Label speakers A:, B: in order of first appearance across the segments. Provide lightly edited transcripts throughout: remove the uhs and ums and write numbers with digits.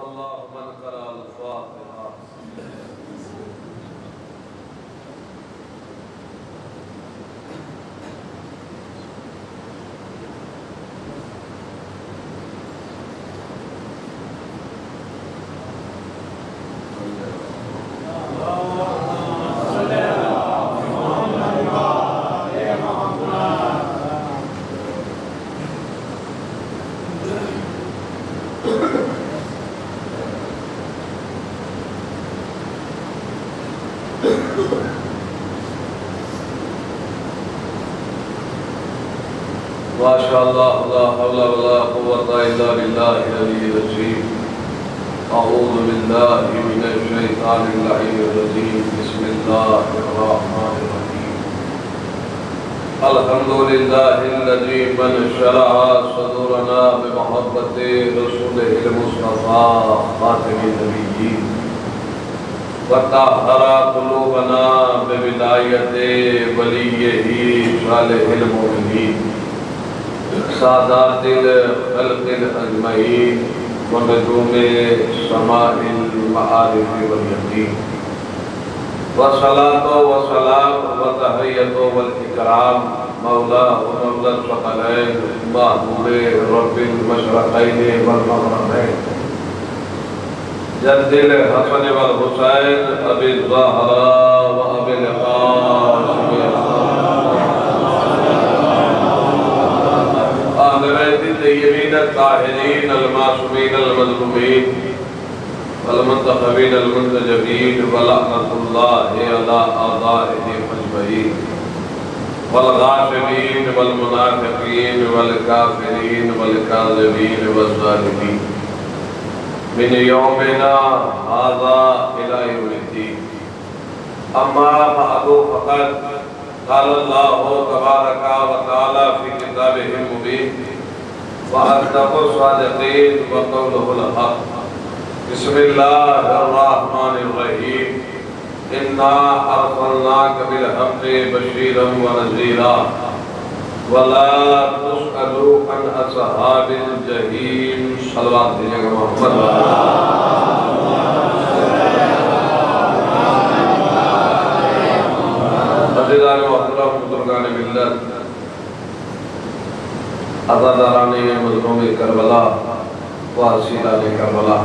A: الله من قرأ الفاتحة. ما شاء الله لا حول ولا قوة إلا بالله العلي العظيم. أعوذ بالله من الشيطان اللعين الرجيم. بسم الله الرحمن الرحيم. الحمد لله الذي من شرح صدورنا بمحبة رسوله المصطفى خاتم النبيين وطهر قلوبنا بولایت ولیہ صالح المؤمنین سادات الخلق اجمعین ونجوم سماء المعارف والیقین والصلاة والسلام والتحیۃ والاکرام مولا ومولا الثقلین محبوب رب المشرقین والمغربین جد الحسن والحسین ابی الزہراء و ابی القاسم اہل بیت الطیبین الطاہرین المعصومین المظلومین والمنتخبین المنتجبین ولعنۃ اللہ علی اعدائہم اجمعین والغاشمین والمنافقین والکافرین والکاذبین والظالمین من یومنا هذا الى یوم الدین. اما بعد فقد قال اللہ تبارک و تعالی فی کتابہ المبین واصدق الصادقین وقولہ الحق. بسم اللہ الرحمن الرحیم. انا ارسلناک بالحق بشیرا ونذیرا ولا تسألوا عن اصحاب الجحیم. صلوات دیجئے گا محمد عزیزان محترم بزرگان ملت عزاداران مظلوم کربلا و اسیران کربلا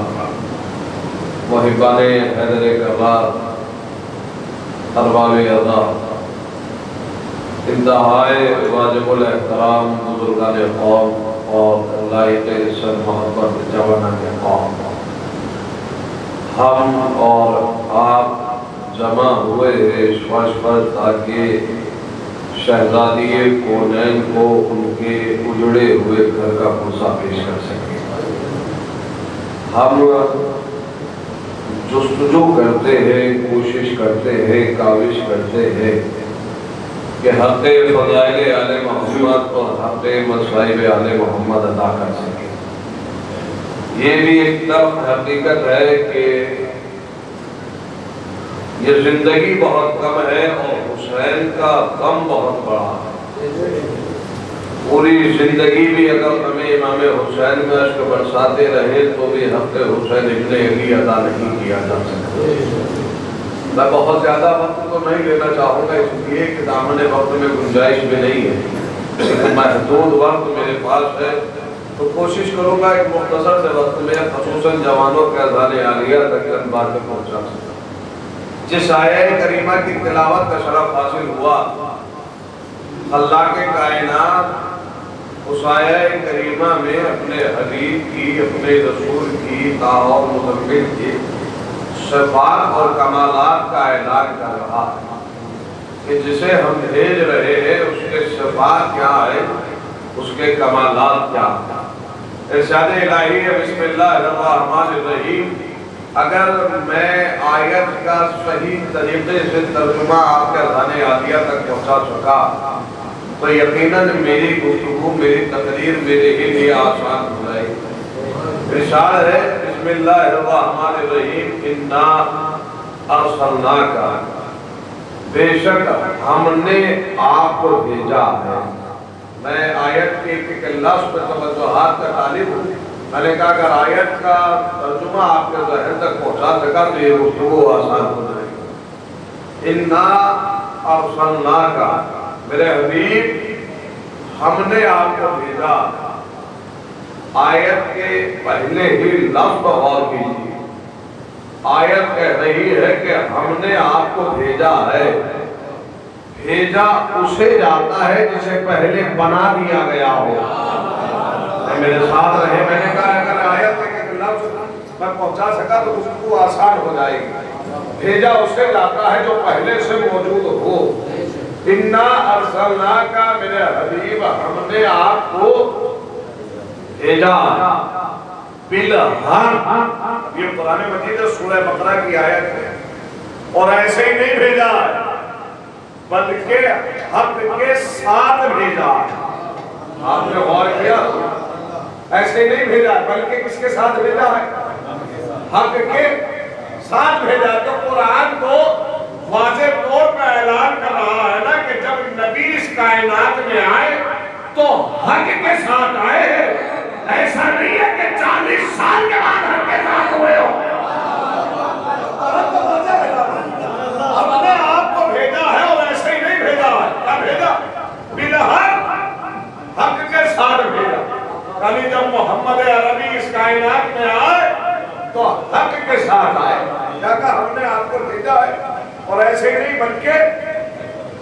A: محبان حیدر کربلا ارباب عزا انتہائے واجب الاحترام بزرگان قوم اور لائق عزت محبت جوانان قوم، ہم اور آپ جمع ہوئے اس فرش پر تاکہ شہزادی کونین کو ان کے اجڑے ہوئے گھر کا پرسہ پیش کر سکیں. ہم جستجو کرتے ہیں، کوشش کرتے ہیں، کاوش کرتے ہیں کہ حق فضائل آل محمد اور حق مصائب آل محمد ادا کر سکیں. یہ بھی ایک طرف حقیقت ہے کہ یہ زندگی بہت کم ہے اور حسین کا غم بہت بڑا ہے. پوری زندگی بھی اگر ہمیں امام حسین میں اشک برساتے رہے تو بھی حق حسین ابن علی ادا نہیں کیا جا سکتا. میں بہت زیادہ وقت تو نہیں لینا چاہوں گا اس لیے کہ دامن وقت میں گنجائش بھی نہیں ہے، لیکن محدود وقت میرے پاس ہے تو کوشش کروں گا ایک مختصر سے وقت میں خصوصاً جوانوں کے اذان عالیہ تک ان باتیں پہنچا سکتا. جس آیہ کریمہ کی تلاوت کا شرف حاصل ہوا، اللہ کے کائنات اس آیہ کریمہ میں اپنے حبیب کی، اپنے رسول کی، اور مزمل کی صفات اور کمالات کا اعلان کر رہا ہے کہ جسے ہم بھیج رہے ہیں اس کے صفات کیا ہے، اس کے کمالات کیا ہیں. ارشاد الہی ہے بسم اللہ الرحمن الرحیم. اگر میں آیت کا صحیح طریقے سے ترجمہ آپ کے اذان عالیہ تک پہنچا سکا تو یقیناً میری گفتگو، میری تقریر میرے ہی لیے آسان ہو جائے. ارشاد ہے بسم اللہ الرحمن الرحیم. انا ارسلناک، بے شک ہم نے آپ کو بھیجا ہے. میں آیت کے ایک لفظ پر توجہات کا طالب ہوں میں نے کہا اگر آیت کا ترجمہ آپ کے ذہن تک پہنچا سکا تو یہ گفتگو آسان ہو جائے گی۔ اِنَّا أَرْسَلْنَاكَ، میرے حبیب ہم نے آپ کو بھیجا۔ آیت کے پہلے ہی لفظ غور کیجیے، آیت کہہ رہی ہے کہ ہم نے آپ کو بھیجا ہے۔ بھیجا اسے جاتا ہے جسے پہلے بنا دیا گیا ہو۔ میرے ساتھ رہے، میں نے کہا اگر آیت کے لفظ میں پہنچا سکا تو اس کو آسان ہو جائے گی۔ بھیجا اسے جاتا ہے جو پہلے سے موجود ہو۔ اِنَّا أَرْسَلْنَاكَ، میرے حبیب ہم نے آپ کو بھیجا بِالْحَقِّ۔ یہ قرآن مجید سورہ بقرہ کی آیت ہے، اور ایسے ہی نہیں بھیجا بلکہ حق کے ساتھ بھیجا۔ آپ نے غور کیا؟ ایسے نہیں بھیجا بلکہ کس کے ساتھ بھیجا ہے؟ حق کے ساتھ بھیجا۔ تو قرآن تو واضح طور پر اعلان کر رہا ہے نا کہ جب نبی اس کائنات میں آئے تو حق کے ساتھ آئے ہیں۔ ایسا نہیں ہے کہ 40 سال کے بعد حق کے ساتھ ہوئے ہو۔ ہم نے آپ کو بھیجا ہے اور ایسے ہی نہیں بھیجا ہے۔ کیا بھیجا؟ بالحق، حق کے ساتھ بھیجا۔ کبھی جب محمد عربی اس کائنات میں آئے تو حق کے ساتھ آئے۔ کیا کہا؟ ہم نے آپ کو بھیجا ہے اور ایسے ہی نہیں بلکہ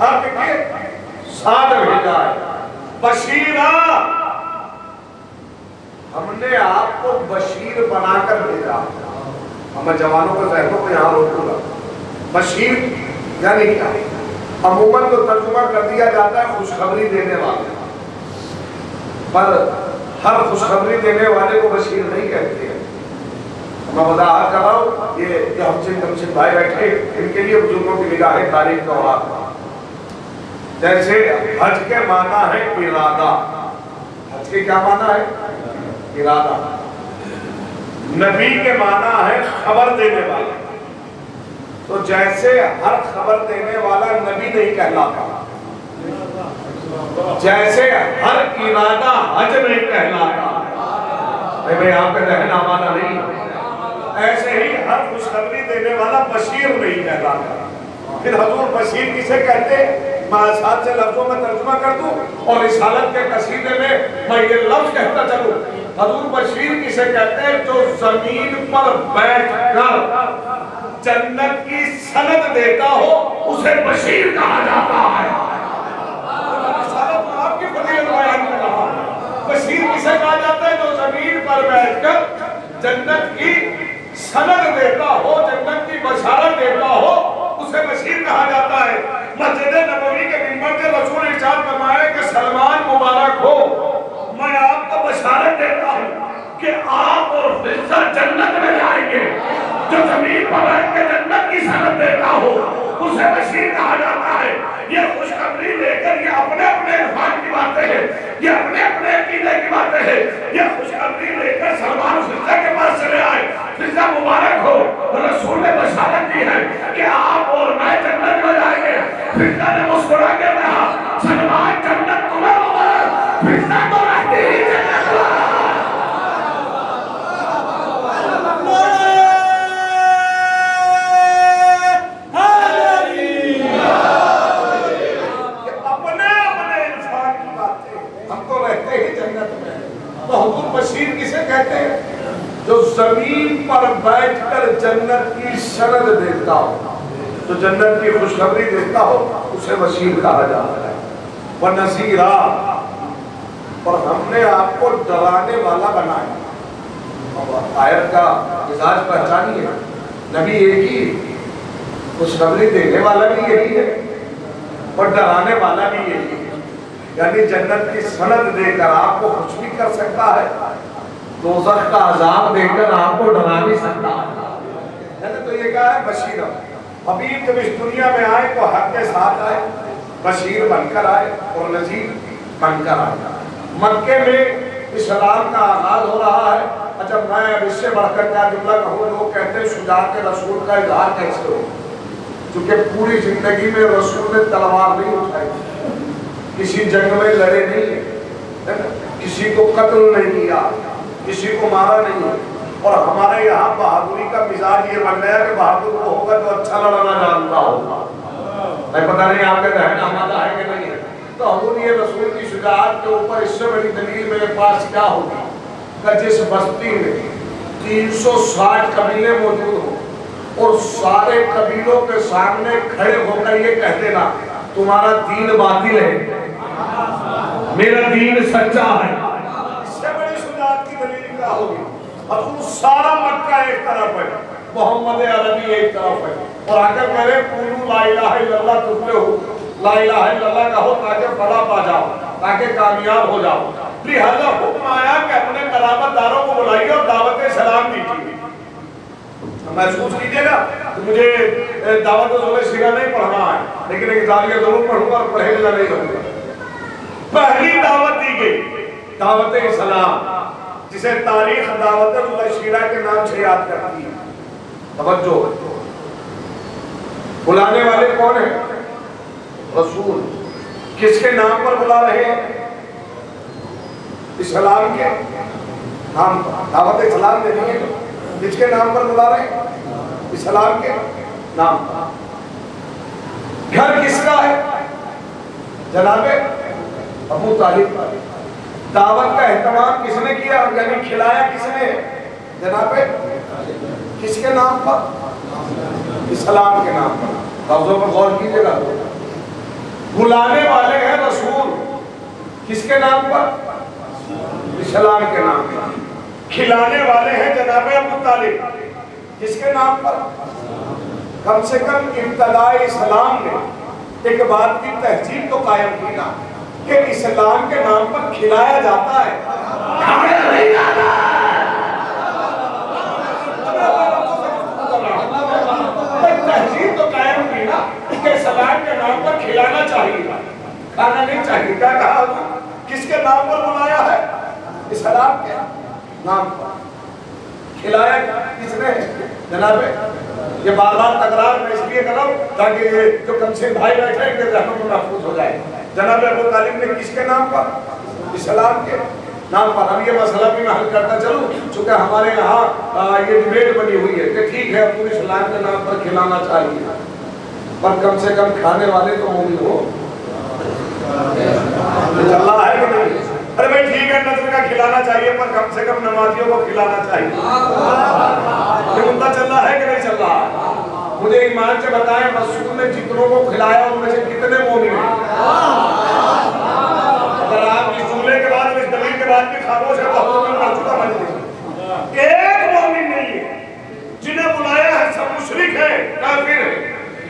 A: حق کے ساتھ بھیجا ہے۔ بشیرہ، ہم نے آپ کو بشیر بنا کر بھیجا۔ میں جوانوں کے ذہنوں کو یہاں روکوں گا۔ بشیر یعنی کیا؟ عموماً تو ترجمہ کر دیا جاتا ہے خوشخبری دینے والا، پر ہر خوشخبری دینے والے کو بشیر نہیں کہتے ہیں۔ میں وضاحت کر رہا ہوں، یہ ہم بھائی بیٹھے ان کے لیے بزرگوں کی نگاہ تاریخ کا وہاں، جیسے حج کے معنی ہے ارادہ۔ حج کے کیا معنی ہے؟ ارادہ۔ نبی کے معنی ہے خبر دینے والا۔ تو جیسے ہر خبر دینے والا نبی نہیں کہلاتا، جیسے ہر ارادہ حج نہیں کہلاتا، بھئی آپ کا ذہن آمادہ نہیں، ایسے ہی ہر خوشخبری دینے والا بشیر نہیں کہلاتا۔ پھر حضور بشیر کسے کہتے؟ میں آسان سے لفظوں میں ترجمہ کر دوں اور رسالت کے قصیدے میں میں یہ لفظ کہتا چلوں۔ حضور بشیر کسے کہتے ہیں؟ جو زمین پر بیٹھ کر جنت کی سند دیتا ہو اسے بشیر کہا جاتا ہے۔ رسالت میں آپ کی فضیلت بیان کر رہا ہوں۔ بشیر کسے کہا جاتا ہے؟ جو زمین پر بیٹھ کر جنت کی سند دیتا ہو، جنت کی بشارت دیتا ہو، اسے بشیر کہا جاتا ہے۔ مسجد نبوی کے منبر سے رسول ارشاد فرمایا کہ سلمان مبارک ہو، میں آپ کو بشارت دیتا ہوں کہ آپ اور فرشتہ جنت میں جائیں گے۔ جو زمین پر بیٹھ کے جنت کی سند دیتا ہو اسے بشیر کہا جاتا ہے۔ یہ خوشخبری لے کر یہ اپنے اپنے عرفان کی باتیں ہیں، یہ اپنے اپنے عقیدے کی باتیں ہیں۔ یہ خوشخبری لے کر سلمان فرشتہ کے پاس چلے آئے، فرشتہ مبارک ہو، رسول نے بشارت دی ہے کہ آپ اور میں جنت میں جائیں گے۔ فرشتہ نے مسکرا کے کہا سلمان جنت تمہیں مبارک، فرشتہ تو رہتی ہی جنت میں۔ تو حضور بشیر کسے کہتے ہیں؟ جو زمین پر بیٹھ کر جنت کی سند دیتا ہو، جو جنت کی خوشخبری دیتا ہو اسے بشیر کہا جاتا ہے۔ وَنَذِيرًا، اور ہم نے آپ کو ڈرانے والا بنایا۔ آیت کا مزاج پہچانی ہے، نبی ایک ہی، خوشخبری دینے والا بھی یہی ہے اور ڈرانے والا بھی یہی ہے۔ یعنی جنت کی سند دے کر آپ کو خوش بھی کر سکتا ہے، دوزخ کا عذاب دے کر آپ کو ڈرا بھی سکتا ہے۔ تو یہ کہا ہے بشیر۔ حبیب جب اس دنیا میں آئے تو حق کے ساتھ آئے، بشیر بن کر آئے اور نذیر بن کر آئے۔ مکے میں اسلام کا آغاز ہو رہا ہے۔ اچھا میں اب اس سے بڑھ کر کیا جملہ کہوں، لوگ کہتے ہیں شجاعت رسول کا اظہار کیسے ہو، چونکہ پوری زندگی میں رسول نے تلوار نہیں اٹھائی، کسی جنگ میں لڑے نہیں، کسی کو قتل نہیں کیا،
B: کسی کو مارا نہیں. اور ہمارے یہاں بہادری کا مزاج یہ بن گیا کہ بہادر وہ ہوگا جو اچھا لڑنا جانتا ہوگا. میں پتہ نہیں آپ کے ذہن آمادہ ہے کہ نہیں ہے. تو حضور یہ رسول کی شجاعت کے اوپر اس سے بڑی دلیل میرے پاس کیا ہوگی کہ جس بستی میں 360 قبیلے موجود ہوں اور سارے قبیلوں کے سامنے کھڑے ہو کر یہ کہہ دینا تمہارا دین باطل ہے میرا دین سچا ہے, اس سے بڑی شجاعت کی دلیل کیا ہوگی. حضور سارا مکہ ایک طرف ہے, محمد عربی ایک طرف ہے, اور آ کر میرے قولوا لا الہ الا اللہ تفلحوا, لا الہ الا اللہ کہو تاکہ فلاح پا جاؤ, تاکہ کامیاب ہو جاؤ. لہذا حکم آیا کہ اپنے قرابت داروں کو بلائیے اور دعوت سلام دیجیے. محسوس کیجیے گا کہ مجھے دعوت ذوالِ سیرہ نہیں پڑھنا ہے, لیکن ایک زاویہ ضرور پڑھوں گا اور پرہیزگار نہیں بنوں گا. پہلی دعوت دی گئی دعوت اسلام, جسے تاریخ دعوت ذوالشیرہ کے نام سے یاد کرتی ہے. توجہ, بلانے والے کون ہیں؟ رسول. کس کے نام پر بلا رہے ہیں؟ اسلام کے نام پر. دعوت اسلام دینی ہے, کس کے نام پر بلا رہے ہیں؟ اسلام کے نام پر. گھر کس کا ہے؟ جناب ابو طالب. دعوت کا اہتمام کس نے کیا, یعنی کھلایا کس نے؟ جناب کس کے نام پر؟ اسلام کے نام پر. لفظوں پر غور کیجیے گا. بلانے والے ہیں رسول, کس کے نام پر؟ اسلام کے نام پر. کھلانے والے ہیں جناب ابو طالب, کس کے نام پر؟ کم سے کم ابتدائی اسلام نے ایک بات کی تہذیب تو قائم کی نا کہ اسلام کے نام پر کھلایا جاتا ہے, کھایا نہیں جاتا ہے. تہذیب تو قائم کی نا کہ اسلام کے نام پر کھلانا چاہیے, کھانا نہیں چاہیے. کیا کہا کس کے نام پر بلایا ہے؟ اسلام کے نام پر. کھلایا کس نے؟ جناب یہ بار بار تکرار میں اس لیے کر رہا ہوں تاکہ یہ جو کمسن بھائی بیٹھے ہیں ان کے ذہنوں میں محفوظ ہو جائے. جناب ابو طالب نے کس کے نام پر؟ اسلام کے نام پر. اب یہ مسئلہ بھی میں حل کرتا چلوں, چونکہ ہمارے یہاں یہ ڈیبیٹ بنی ہوئی ہے کہ ٹھیک ہے ابو اسلام کے نام پر کھلانا چاہیے, پر کم سے کم کھانے والے تو مومن ہو. اللہ ہے کہ نہیں؟ ارے بھائی ٹھیک ہے نظر کا کھلانا چاہیے, پر کم سے کم نمازیوں کو کھلانا چاہیے. یہ مدعا چل رہا ہے کہ نہیں چل رہا؟ مجھے ایمان سے بتائیں رسول نے جتنوں کو کھلایا ان میں سے کتنے مومن ہیں؟ اگر آپ اس جملے کے بعد اس دلیل کے بعد بھی خاموش ہے تو ہم نے چکا مجلس. ایک مومن نہیں ہے. جنہیں بلایا ہے سب مشرک ہے, کافر ہے.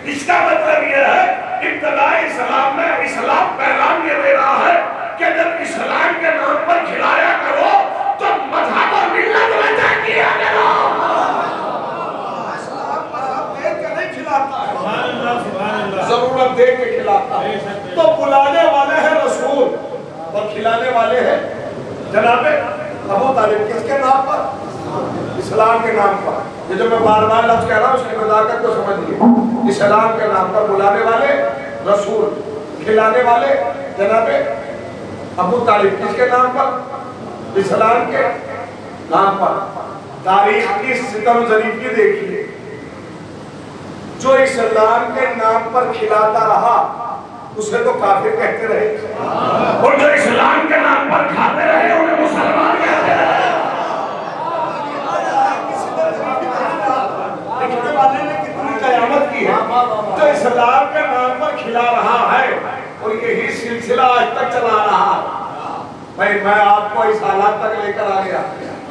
B: اس کا مطلب یہ ہے ابتدائی اسلام میں اسلام پیغام یہ دے رہا ہے کہ جب اسلام کے نام پر کھلایا کرو تو مذہب اور ملت وجہ کیا کرو. اسلام مذہب دے کے نہیں کھلاتا ہے, ضرورت دے کے کھلاتا ہے. تو بلانے والے ہیں رسول اور کھلانے والے ہیں جناب ابو طالب. کس کے نام پر؟ اسلام کے نام پر. یہ جو میں بار بار لفظ کہہ رہا ہوں اس کی نزاکت کو سمجھیے. اسلام کے نام پر بلانے والے رسول, کھلانے والے جناب ابو طالب. کس کے نام پر؟ اسلام کے نام پر. تاریخ کی ستم ظریفی دیکھیے, جو اسلام کے نام پر کھلاتا رہا اسے تو کافر کہتے رہے, اور جو اسلام کے نام پر کھاتے رہے انہیں مسلمان کہتے رہے. لکھنے والے نے کتنی قیامت کی ہے جو اسلام کے نام پر کھلا رہا ہے, اور یہی سلسلہ آج تک چلا رہا ہے. میں آپ کو اس حالات تک لے کر آ گیا.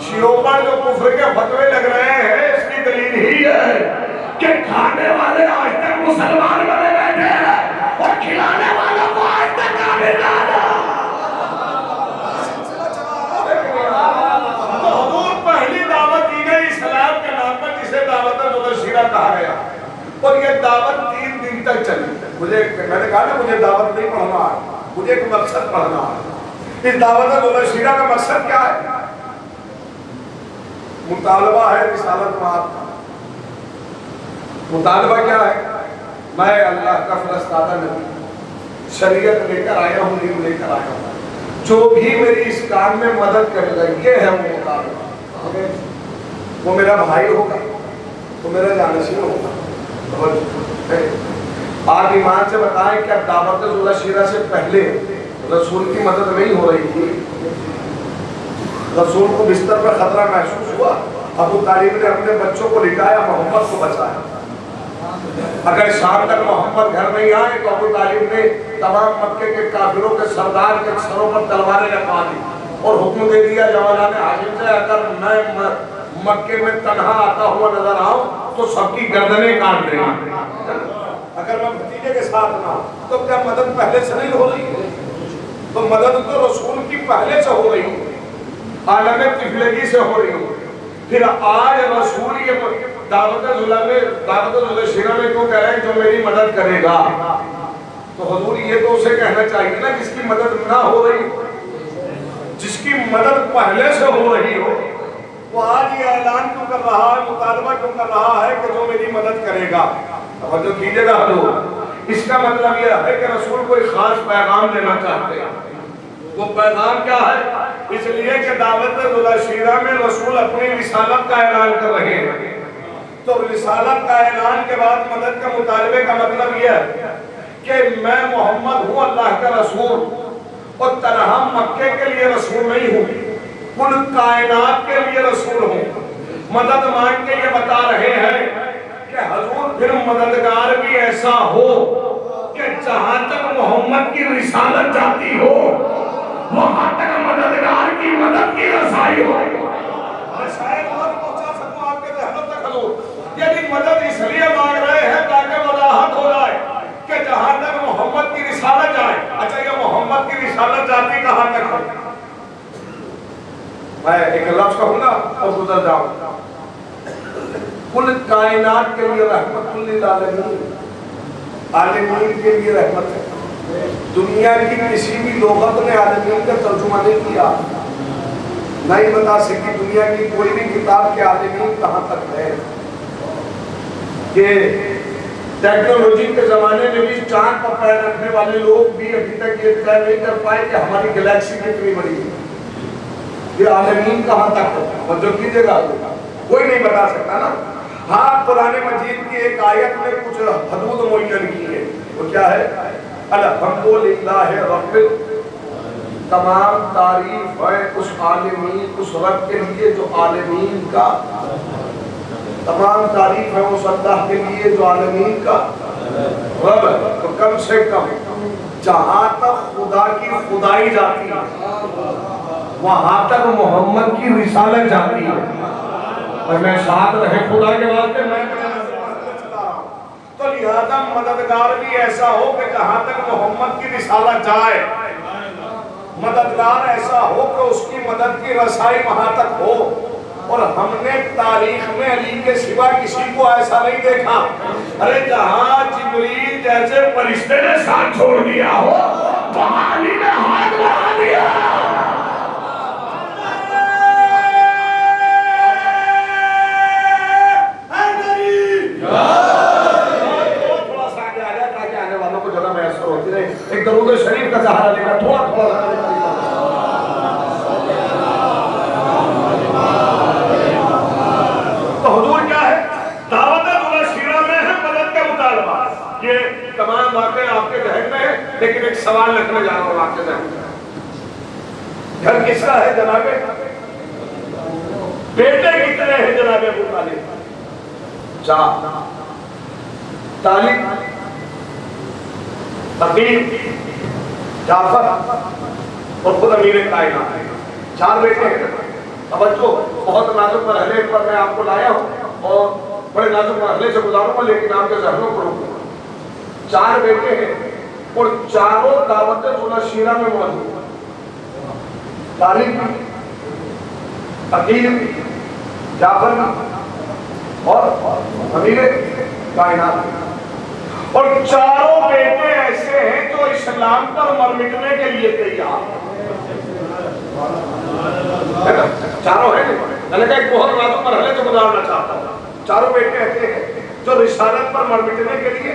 B: شیعوں پر جو کفر کے فتوے لگ رہے ہیں اس کی دلیل ہی ہے کہ کھانے والے آج تک مسلمان بنے بیٹھے ہیں اور کھلانے والوں کو آج تک کافر نہ آیا. تو حضور پہلی دعوت دی گئی اسلام کے نام پر جسے دعوت ذوالشیرہ کہا گیا, اور یہ دعوت 3 دن تک چلی. میں نے کہا نا مجھے دعوت نہیں پڑھنا ہے, مجھے ایک مقصد پڑھنا ہے. اس دعوت ذوالشیرہ کا مقصد کیا ہے؟ مطالبہ ہے رسالت مآب کا. مطالبہ کیا ہے؟ میں اللہ کا فرستادہ نبی, شریعت لے کر آیا ہوں, دین لے کر آیا ہوں. جو بھی میری اس کام میں مدد کرے گا یہ ہے وہ مطالبہ، وہ میرا بھائی ہوگا، وہ میرا جانشین ہوگا۔ آپ ایمان سے بتائیں کہ دعوت ذوالشیرہ سے پہلے رسول کی مدد نہیں ہو رہی تھی؟ رسول کو بستر پر خطرہ محسوس ہوا، ابو طالب نے اپنے بچوں کو لٹایا، محمد کو بچایا۔ اگر شام تک محمد گھر نہیں آئے تو ابو طالب نے تمام مکے کے کافروں کے سردار کے سروں پر تلواریں رکھوا دی اور حکم دے دیا جوانان ہاشم سے اگر میں مکے میں تنہا آتا ہوا نظر آؤں تو سب کی گردنیں کاٹ دیں گے، اگر میں بھتیجے کے ساتھ نہ ہوں تو کیا مدد پہلے سے نہیں ہو رہی ہے؟ تو مدد تو رسول کی پہلے سے ہو رہی ہے، عالم طفلگی سے ہو رہی ہے۔ پھر آج رسول یہ دعوت ذوالشیرہ میں کیوں کہہ رہے ہیں جو میری مدد کرے گا؟ تو حضور یہ تو اسے کہنا چاہیے نا جس کی مدد نہ ہو رہی، جس کی مدد پہلے سے ہو رہی ہو، وہ آج یہ اعلان کیوں کر رہا ہے، مطالبہ کیوں کر رہا ہے کہ جو میری مدد کرے گا؟ توجہ کیجئے گا حضور، اس کا مطلب یہ ہے کہ رسول کوئی خاص پیغام دینا چاہتے ہیں۔ وہ پیغام کیا ہے؟ اس لیے کہ دعوت ذوالشیرہ میں رسول اپنی رسالت کا اعلان کر رہے ہیں، تو رسالت کا اعلان کے بعد مدد کا مطالبے کا مطلب یہ ہے کہ میں محمد ہوں اللہ کا رسول، اور تنہا مکے کے لیے رسول نہیں ہوں، کل کائنات کے لیے رسول ہوں۔ مدد مانگ کے یہ بتا رہے ہیں کہ حضور پھر مددگار بھی ایسا ہو کہ جہاں تک محمد کی رسالت جاتی ہو وہاں تک مددگار کی مدد کی رسائی ہو۔ میں شاید بہت پہنچا سکوں آپ کے ذہنوں تک حضور، یعنی مدد اس لیے مانگ رہے ہیں تاکہ وضاحت ہو جائے کہ جہاں تک محمد کی رسالت جائے۔ اچھا یہ محمد کی رسالت جاتی کہاں تک ہے؟ میں ایک لفظ کہوں گا اور گزر جاؤں، کل کائنات کے لیے رحمت للعالمین، عالمین کے لیے رحمت ہے۔ دنیا کی کسی بھی لغت نے عالمین کا ترجمہ نہیں کیا، نہیں بتا سکی دنیا کی کوئی بھی کتاب کے عالمین کہاں تک ہے۔ کہ ٹیکنالوجی کے زمانے میں بھی چاند پر پیر رکھنے والے لوگ بھی ابھی تک یہ طے نہیں کر پائے کہ ہماری گلیکسی کتنی بڑی ہے، یہ عالمین کہاں تک ہے۔ توجہ کیجئے گا، کوئی نہیں بتا سکتا نا۔ ہاں قرآن مجید کی ایک آیت میں کچھ حدود معین کی ہے، وہ کیا ہے؟ الحمدللہ رب، تمام تعریف ہے اس عالمین، اس رب کے لیے جو عالمین کا، تمام تعریف ہے اس اللہ کے لیے جو عالمین کا رب ہے۔ تو کم سے کم جہاں تک خدا کی خدائی جاتی ہے وہاں تک محمد کی رسالت جاتی ہے۔ اور میں ساتھ رہے خدا کے واسطے، میں تو لہذا مددگار بھی ایسا ہو کہ جہاں تک محمد کی رسالت جائے، مددگار ایسا ہو کہ اس کی مدد کی رسائی وہاں تک ہو۔ اور ہم نے تاریخ میں علی کے سوا کسی کو ایسا نہیں دیکھا، ارے جہاں جبریل جیسے فرشتے نے ساتھ چھوڑ دیا ہو وہاں علی نے ہاتھ بڑھا دیا۔ ایک درود شریف کا سہارا لے کر تھوڑا تو حضور کیا ہے؟ دعوت ذوالشیرہ میں ہے مدد کا مطالبہ۔ یہ تمام واقعے آپ کے ذہن میں ہیں، لیکن ایک سوال رکھنے جا رہا ہوں آپ کے ذہن میں۔ گھر کس کا ہے جناب؟ بیٹے کتنے ہیں جناب ابو طالب؟ 4۔ طالب، عقیل، جعفر اور خود امیر کائنات، 4 بیٹے ہیں۔ توجہ، بہت نازک مرحلے پر میں آپ کو لایا ہوں اور بڑے نازک مرحلے سے گزاروں گا، لیکن آپ کے ذہنوں کو روکوں گا۔ 4 بیٹے ہیں اور چاروں دعوت ذوالشیرہ میں موجود ہیں۔ طالب، عقیل، جعفر اور امیر کائنات، اور چاروں بیٹے ایسے ہیں جو اسلام پر مر مٹنے کے لیے تیار ہیں۔ چاروں ہیں، میں نے کہا ایک بہت نازک مرحلے سے گزارنا چاہتا ہوں۔ چاروں بیٹے ایسے ہیں جو رسالت پر مر مٹنے کے لیے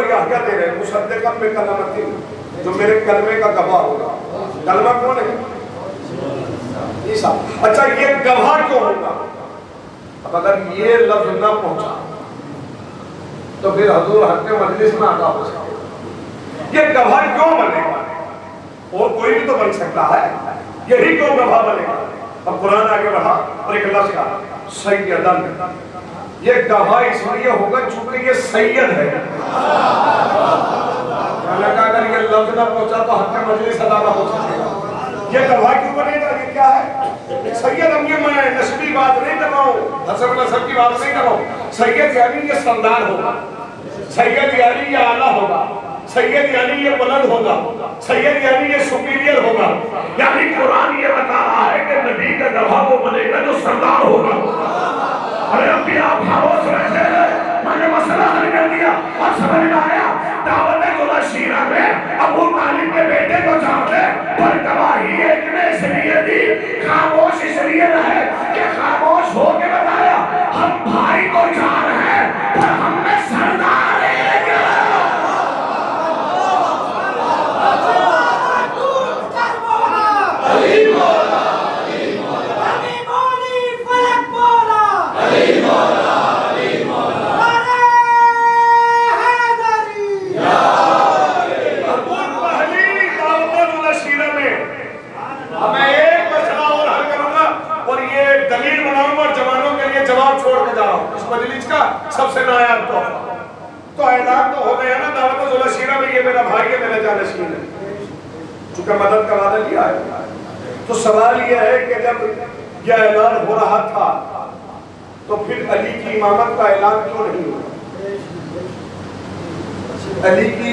B: کو یحییٰ دے رہے ہیں مصدقا بکلمۃ، جو میرے کلمے کا گواہ ہوگا. کلمہ کون ہے؟ عیسیٰ. اچھا یہ گواہ کیوں ہوگا؟ اب اگر یہ لفظ نہ پہنچا تو پھر حضور حق مجلس میں آگاہ ہو سکتے. یہ گواہ کیوں بنے گا؟ اور کوئی بھی تو بن سکتا ہے، یہی کیوں گواہ بنے گا؟ اب قرآن آگے بڑھا اور ایک لفظ کا سیدن، یہ گواہ اس لیے ہوگا چونکہ یہ سید ہے. اگر یہ لفظ نہ پہنچا تو حق مجلس ادا نہ ہو سکے گا. یہ گواہ کیوں بنے گا؟ یہ کیا ہے؟ سید ہم یہ میں نسبی بات نہیں کر رہا ہوں، حسب نسب کی بات نہیں کر رہا ہوں. سید یعنی یہ سردار ہوگا، سید یعنی یہ اعلیٰ ہوگا، سید یعنی یہ بلند ہوگا، سید یعنی یہ سپیریئر ہوگا. یعنی قرآن یہ بتا رہا ہے کہ نبی کا گواہ وہ بنے گا جو سردار ہوگا. ارے اب بھی آپ خاموش رہتے ہیں، میں نے مسئلہ حل کر دیا اور سمجھ میں آیا. دعوت گلہ شیرہ میں ابو طالب کے بیٹے کو چاہتے پر گواہی ایک نے اس لیے دی، خاموش اس لیے رہے کہ خاموش ہو کے بتایا ہم بھائی کو جان ہیں پر ہم میں سردار ہیں. مجلس کا سب سے نایاب تو اعلان تو ہو گیا نا دعوت ذوالہ شیرہ میں یہ میرا بھائی ہے، میرا جانشین ہے. چونکہ مدد کا وعدہ کیا ہے تو سوال یہ ہے کہ جب یہ اعلان ہو رہا تھا تو پھر علی کی امامت کا اعلان کیوں نہیں ہوا؟ علی کی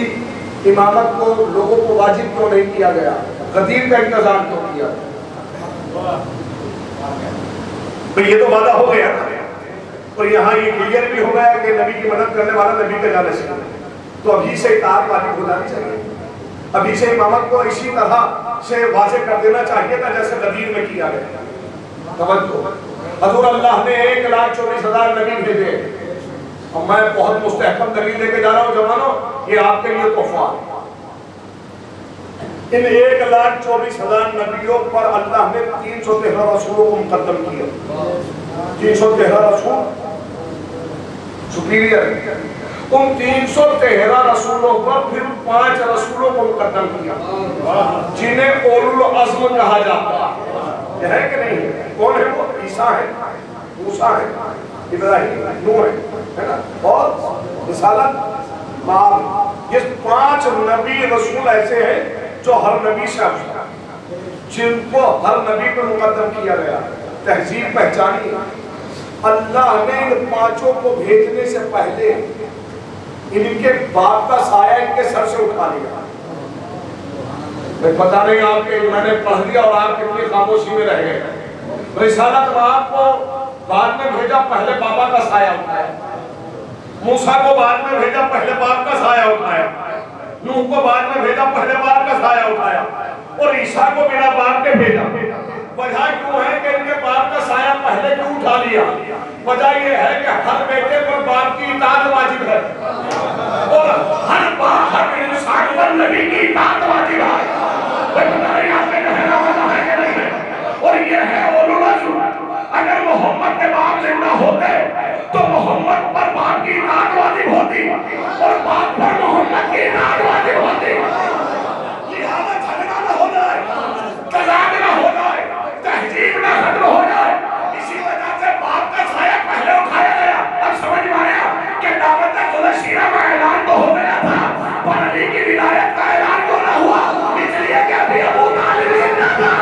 B: امامت کو لوگوں کو واجب کیوں نہیں کیا گیا؟ غدیر کا انتظام کیوں کیا؟ تو یہ تو وعدہ ہو گیا نا. اور یہاں یہ کلیئر بھی ہو گیا کہ نبی کی مدد کرنے والا نبی کا جانشین ہے. تو ابھی سے اطاعت واجب ہو جانی چاہیے. ابھی سے امامت کو اسی طرح سے واضح کر دینا چاہیے تھا جیسے غدیر میں کیا گیا. توجہ، حضور اللہ نے 1,24,000 نبی بھیجے اور میں بہت مستحکم دلیل لے کے جا رہا ہوں جوانوں، یہ آپ کے لیے تحفہ. ان 1,24,000 نبیوں پر اللہ نے 313 رسولوں کو مقدم کیا. 313 رسول سپیریئر، ان 313 رسولوں پر پھر 5 رسولوں کو مقدم کیا جنہیں اولو العزم کہا جاتا ہے. یہ ہے کہ نہیں؟ کون ہے وہ؟ عیسیٰ ہے، موسیٰ ہے، ابراہیم ہے، نوح ہے نا، اور رسالت مآب. یہ 5 نبی رسول ایسے ہیں جو ہر نبی سے افضل ہیں، جن کو ہر نبی پر مقدم کیا گیا. تہذیب پہچانی، اللہ نے ان 5 کو بھیجنے سے پہلے ان کے باپ کا سایہ ان کے سر سے اٹھا لیا. پتہ نہیں آپ کے میں نے پڑھ لیا اور آپ کتنی خاموشی میں رہ گئے. رسالت مآب کو بعد میں بھیجا، پہلے بابا کا سایہ اٹھایا. موسیٰ کو بعد میں بھیجا، پہلے باپ کا سایہ اٹھایا. نوح کو بعد میں بھیجا، پہلے باپ کا سایہ اٹھایا. اور عیسیٰ کو بنا باپ کے بھیجا. وجہ کیوں ہے کہ ان کے باپ کا سایہ پہلے کیوں اٹھا لیا؟ وجہ یہ ہے کہ ہر بیٹے پر باپ کی اطاعت واجب ہے اور ہر انسان پر نبی کی اطاعت واجب ہے. اور یہ ہے اولو العزم. اگر محمد کے باپ زندہ ہوتے تو محمد پر باپ کی اطاعت واجب ہوتی اور باپ پر محمد کی اطاعت واجب ہوتی. لہذا جھگڑا نہ ہو جائے، تضاد نہ ہو جائے، تہذیب نہ ختم ہو جائے. اسی وجہ سے باپ کا سایہ پہلے اٹھایا گیا. اب سمجھ میں آیا کہ دعوت ذوالہ شیرہ کا اعلان تو ہو گیا تھا پر علی کی ولایت کا اعلان تو نہ ہوا، اس لیے کہ ابھی ابو طالب زندہ تھا.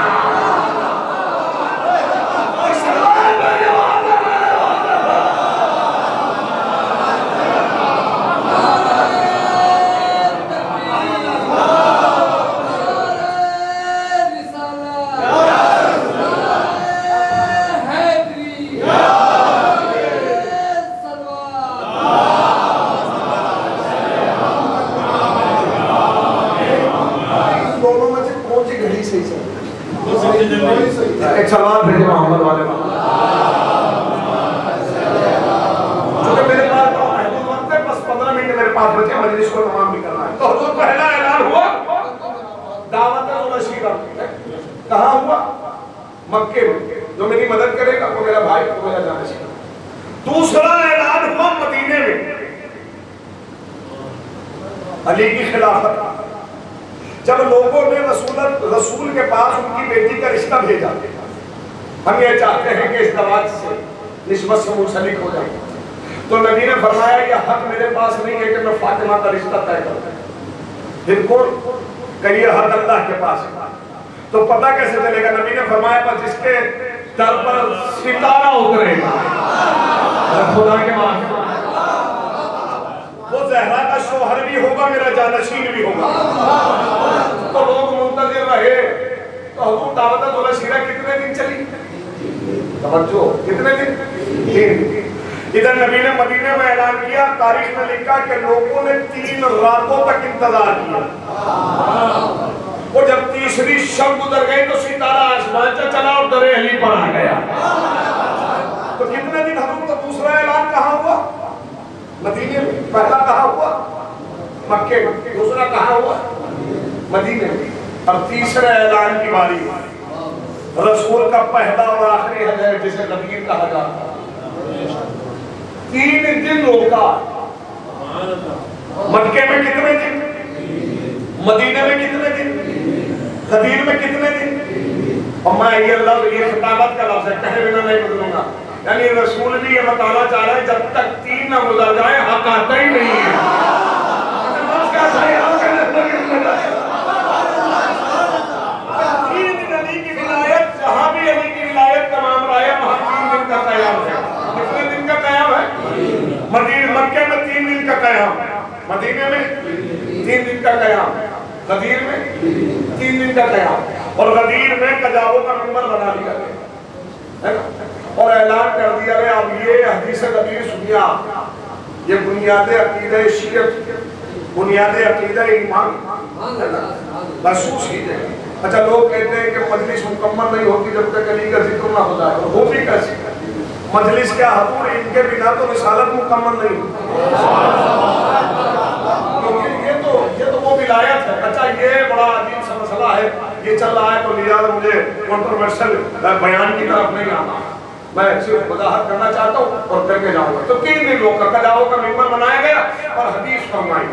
B: ایک سلام بھیجے محمد والے چونکہ میرے پاس محدود وقت ہے، بس 15 منٹ میرے پاس بچے، مجلس کو مکے میں، جو میری مدد کرے گا وہ میرا بھائی، وہ میرا جانشین۔ دوسرا اعلان ہوا مدینے میں، علی کی خلافت۔ جب لوگوں نے رسول کے پاس ان کی بیٹی کا رشتہ بھیجا، ہم یہ چاہتے ہیں کہ اس زواج سے نسبت سے منسلک ہو جائے، تو نبی نے فرمایا یہ حق میرے پاس نہیں ہے کہ میں فاطمہ کا رشتہ طے کروں، پھر کون کہ یہ حق اللہ کے پاس ہے۔ تو پتہ کیسے چلے گا؟ نبی نے فرمایا پر جس کے در پر ستارہ اترے گا خدا کے معنی وہ زہرا کا شوہر بھی ہوگا، میرا جانشین بھی ہوگا۔ تو لوگ منتظر رہے، تو حضور دعوت دولا شیرہ کتنے دن چلی؟ توجہ، کتنے دن؟ 3 دن۔ ادھر نبی نے مدینے میں اعلان کیا، تاریخ میں لکھا کہ لوگوں نے 3 راتوں تک انتظار کیا، اور جب تیسری شب گزر گئی تو ستارہ آسمان سے چلا اور در علی پر آ گیا۔ تو کتنے دن حضور کا دوسرا اعلان کہاں ہوا؟ مدینے میں۔ پہلا کہاں ہوا؟ مکے میں۔ دوسرا کہاں ہوا؟ مدینے میں۔ اور تیسرے اعلان کی باری رسول کا پہلا اور آخری حج ہے جسے غدیر کہا جاتا ہے۔ 3 دن روکا۔ مکے میں کتنے دن؟ مدینے میں کتنے دن؟ غدیر میں کتنے دن؟ اور میں یہ لفظ، یہ خطابت کا لفظ ہے، کہے بنا نہیں بدلوں گا، یعنی رسول بھی یہ بتانا چاہ رہے ہیں جب تک 3 نہ گزر جائے حق آتا ہی نہیں ہے۔ علی کی ولایت، جہاں بھی علی کی ولایت کا معاملہ آیا وہاں 3 دن کا قیام ہے۔ کتنے دن کا قیام ہے؟ مکے میں 3 دن کا قیام، مدینے میں 3 دن کا قیام، غدیر میں 3 دن کا قیام، اور غدیر میں کجاووں کا منبر بنا دیا گیا اور اعلان کر دیا گیا اب یہ حدیث غدیر سنیا، یہ بنیاد عقیدہ شیعت، بنیاد عقیدہ ایمان محسوس کی جائے۔ اچھا لوگ کہتے ہیں کہ مجلس مکمل نہیں ہوتی جب تک علی کا ذکر نہ ہو جائے، وہ بھی کیسی مجلس کیا حضور، ان کے بنا تو رسالت مکمل نہیں ہوتی، کیونکہ یہ تو وہ ولایت ہے۔ اچھا یہ بڑا عجیب سا مسئلہ ہے، یہ چل رہا ہے تو لہٰذا مجھے کنٹروورشل بیان کی طرف نہیں آنا، میں صرف وضاحت کرنا چاہتا ہوں اور کر کے جاؤں گا۔ تو 3 دن لوگ کا کجاووں کا منبر بنایا گیا اور حدیث فرمائی،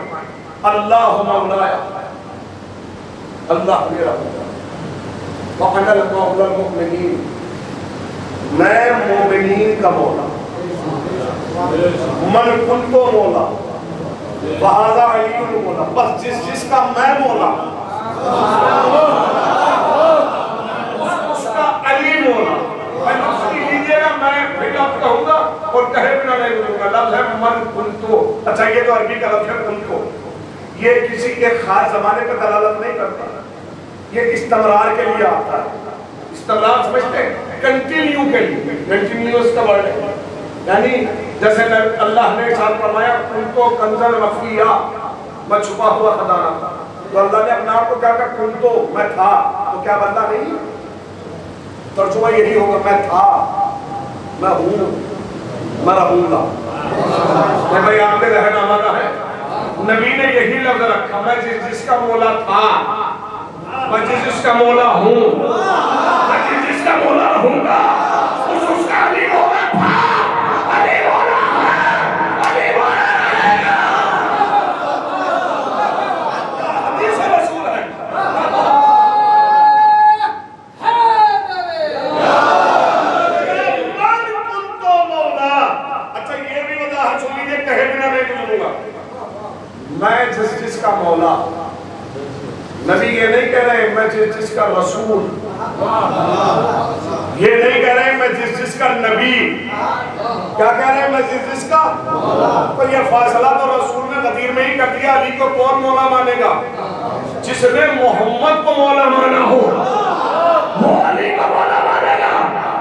B: اللہ مولایا، اللہ میرا مولا، وَأَنَا الْمَوْلَى الْمُؤْمِنِينَ، میں مومنین کا مولا، من كنت مولا وَهَذَا عَلِيٌّ مولا، بس جس کا میں مولا اس کا علی مولا۔ میں لفظ کی لیجئے گا، میں پھر لفظ کہوں گا اور کہے بنا نہیں بولوں گا، لفظ ہے من كنت۔ اچھا یہ تو عربی کا لفظ ہے كنت، یہ کسی ایک خاص زمانے پر دلالت نہیں کرتا، یہ استمرار کے لیے آتا ہے۔ استمرار سمجھتے ہیں؟ کنٹینیو کے لیے، کنٹینیوس کا ورڈ ہے، یعنی جیسے اللہ نے ارشاد فرمایا کنتو کنزن مخفیہ، میں چھپا ہوا خزانہ تھا، تو اللہ نے اپنے آپ کو کیا کہا کنتو، میں تھا، تو کیا بندہ نہیں؟ ترجمہ یہی ہوگا میں تھا، میں ہوں، میں رہوں گا۔ بھائی آپ کے رہنما کا ہے، نبی نے یہی لفظ رکھا، میں جس کا مولا تھا، میں جس کا مولا ہوں، میں جس کا مولا رہوں گا، اس کا علی مولا تھا، علی مولا ہے، علی مولا رہے گا۔ حدیث رسول ہے۔ اچھا یہ بھی وضاحت سن لیجیے، کہے بنا نہیں گزروں گا، میں جس کا مولا، نبی یہ نہیں کہہ رہے میں جس کا رسول، یہ نہیں کہہ رہے میں جس کا نبی، کیا کہہ رہے ہیں میں جس کا؟ تو یہ فاصلہ تو رسول نے غدیر میں ہی کر دیا، علی کو کون مولا مانے گا؟ جس نے محمد کو مولا مانا ہو وہ علی کو مولا مانے گا،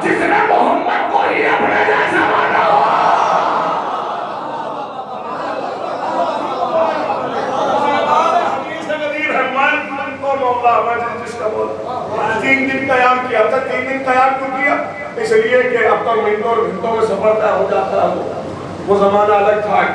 B: جس نے محمد کو ہی اپنے جیسا مانا ہو۔ جس کا بولا 3 دن قیام کیا تھا، 3 دن قیام کیوں کیا؟ اس لیے کہ اب تک منٹوں اور گھنٹوں میں سفر طے ہو جاتا ہے، وہ زمانہ الگ تھا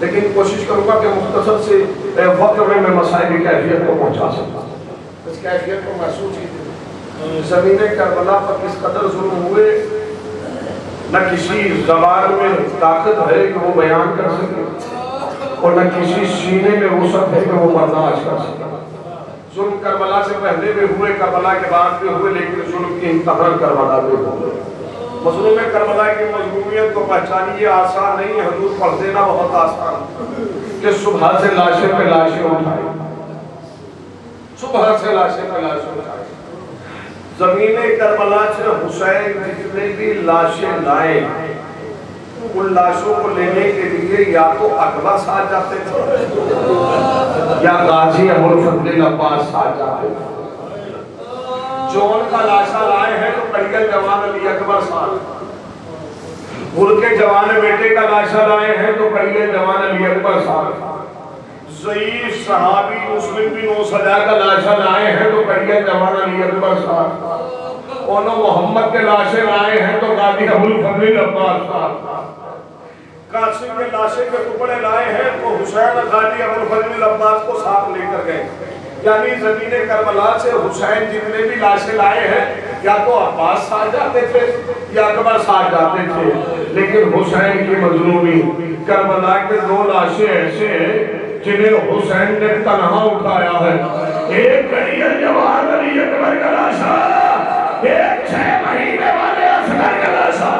B: لیکن کوشش کروں گا کہ مختصر سے وقت میں مسائل کی کیفیت کو پہنچا سکتا ہوں۔ اس کیفیت کو محسوس کیجیے، زمین کربلا پر کس قدر ظلم ہوئے، نہ کسی زبان میں طاقت ہے کہ وہ بیان کر سکے اور نہ کسی سینے میں وسعت ہے کہ وہ برداشت کر سکے۔ ظلم کربلا سے پہلے بھی ہوئے، کربلا کے بعد بھی ہوئے، لیکن ظلم کی انتہا کربلا میں ہوئے۔ مظلوم کربلا کی مظلومیت کو پہچانی یہ آسان نہیں ہے، حدود پڑھ دینا بہت آسان کہ صبح سے لاشیں پہ لاشیں اٹھائیں، صبح سے لاشیں پہ لاشیں اٹھائیں۔ زمین کربلا سے حسین جتنے بھی لاشیں لائے، ان لاشوں کو لینے کے لیے یا تو اکبر ساتھ جاتے تھے یا غازی ابوالفضل عباس ساتھ جاتے تھے۔ جون کا لاشا لائے ہیں تو کڑیل جوان علی اکبر صاحب، گل کے جوان بیٹے کا لاشا لائے ہیں تو کڑیل جوان علی اکبر صاحب، ضعیف صحابی مسلم بن اوسجا کا لاشا لائے ہیں تو کڑیل جوان علی اکبر صاحب، اونو محمد کے لاشے لائے ہیں تو غازی ابوالفضل عباس صاحب، قاسم کے لاشے کے ٹکڑے لائے ہیں تو حسین غازی ابوالفضل عباس کو ساتھ لے کر گئے۔ یعنی زمین کربلا سے حسین جتنے بھی لاشیں لائے ہیں یا تو عباس ساتھ جاتے تھے یا اکبر ساتھ جاتے تھے، لیکن حسین کی مظلومی کربلا کے دو لاشیں ایسے ہیں جنہیں حسین نے تنہا اٹھایا ہے۔ ایک کڑیل جوان علی اکبر کا لاشا، ایک 6 مہینے والے اصغر کا لاشا۔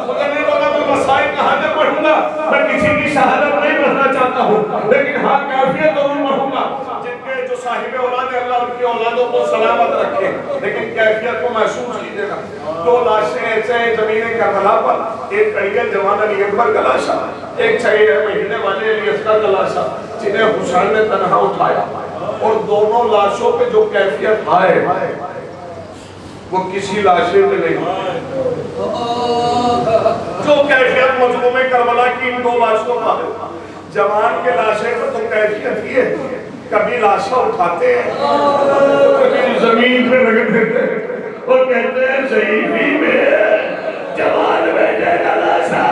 B: مجھے نہیں پتا میں مسائل کہاں سے پڑھوں گا، میں کسی کی شہادت نہیں پڑھنا چاہتا ہوں، لیکن ہاں کیفیت ضرور پڑھوں گا جن کے جو صاحب اولاد ہے اللہ ان کی اولادوں کو سلامت رکھے، لیکن کیفیت کو محسوس کیجیے گا۔ دو لاشیں ایسے ہیں زمین کربلا پر، ایک کڑیل جوان علی اکبر کا لاشا، ایک 6 مہینے والے علی اصغر کا لاشا، جنہیں حسین نے تنہا اٹھایا، اور دونوں لاشوں پہ جو کیفیت آئے وہ کسی لاشے میں نہیں۔ جو کیفیت مظلوم کربلا کی ان دو لاشوں کا ہے، جوان کے لاشے پر تو کیفیت یہ کبھی لاشا اٹھاتے ہیں، کبھی زمین پہ رکھ دیتے ہیں اور کہتے ہیں ضعیفی میں جوان بیٹے کا لاشا۔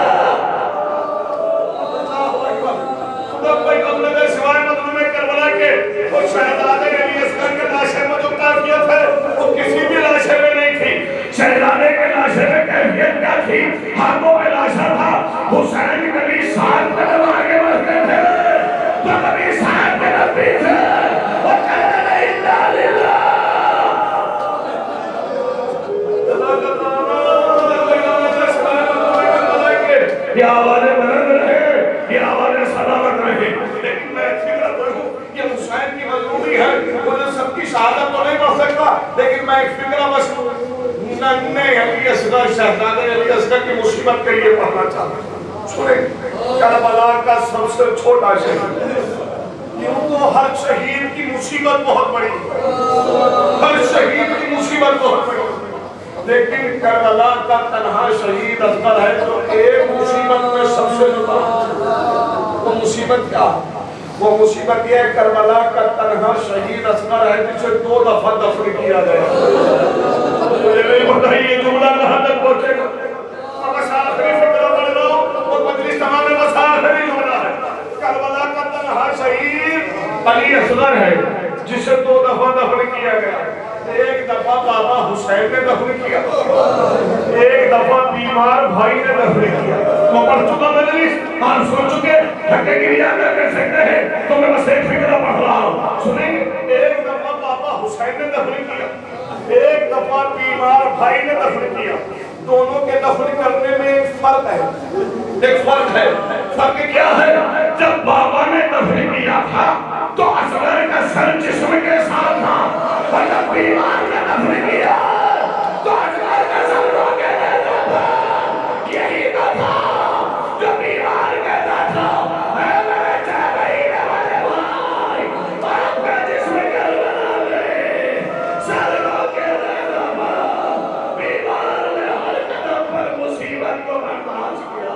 B: خدا کوئی قبل دے سوائے مظلوم کربلا کے وہ شہزادے علی اصغر کے لاشے میں جو کیفیت ہے وہ کسی بھی لاشے میں نہیں تھی۔ شہزادے کے لاشے میں کیفیت کیا تھی؟ ہاتھوں میں لاشا تھا، حسین کبھی 7 قدم آگے بڑھتے تھے تو کبھی 7 قدم پیچھے، وہ کہتے ہیں الا للہ۔ یہ آوازیں بلند رہے، یہ آوازیں سلامت رہے، لیکن میں فکر پڑھوں یہ حسین کی مظلومی ہے، وہ سب کی شہادت تو نہیں پڑھ سکتا، لیکن میں ایک فکرہ بس ننے علی اصغر شہزادے علی اصغر کی مصیبت کے لیے پڑھنا چاہتا ہوں۔ سنیں، کربلا کا سب سے چھوٹا شہید، یوں تو ہر شہید کی مصیبت بہت بڑی، ہر شہید کی مصیبت بہت بڑی، لیکن کربلا کا تنہا شہید اصغر ہے جو ایک مصیبت میں سب سے زیادہ۔ وہ مصیبت کیا ہے؟ وہ مصیبت یہ ہے کربلا کا تنہا شہید اصغر ہے جسے 2 دفعہ دفن کیا گیا۔ مجھے نہیں پتہ یہ جملہ کہاں تک پہنچے گا، بس آخری فکرہ پڑھ رہا ہوں اور مجلس تمام میں بس آخری جملہ ہے۔ کربلا کا تنہا شہید علی اصغر ہے جسے 2 دفعہ دفن کیا گیا۔ ایک دفعہ بابا حسین نے دفن کیا، ایک دفعہ بیمار بھائی نے دفن کیا۔ وہ پڑھ چکا مجلس، آپ سن چکے، تھکے گریا میں کر سکتے ہیں، تو میں بس ایک فکرہ پڑھ رہا ہوں۔ سنیں گے، ایک دفعہ بابا حسین نے دفن کیا، ایک دفعہ بیمار بھائی نے دفن کیا۔ دونوں کے دفن کرنے میں ایک فرق ہے، ایک فرق ہے۔ فرق کیا ہے؟ جب بابا نے دفن کیا تھا تو اصغر کا سر جسم کے ساتھ تھا، اور جب بیمار نے دفن کیا تو اصغر کا سر رو کے دیتا تھا۔ یہی تو تھا جو بیمار کہتا تھا اے میرے 6 مہینے والے بھائی، آپ کا جسم کربلا میں سر رو کے دیتا تھا۔ بیمار نے ہر قدم پر مصیبت کو برداشت کیا۔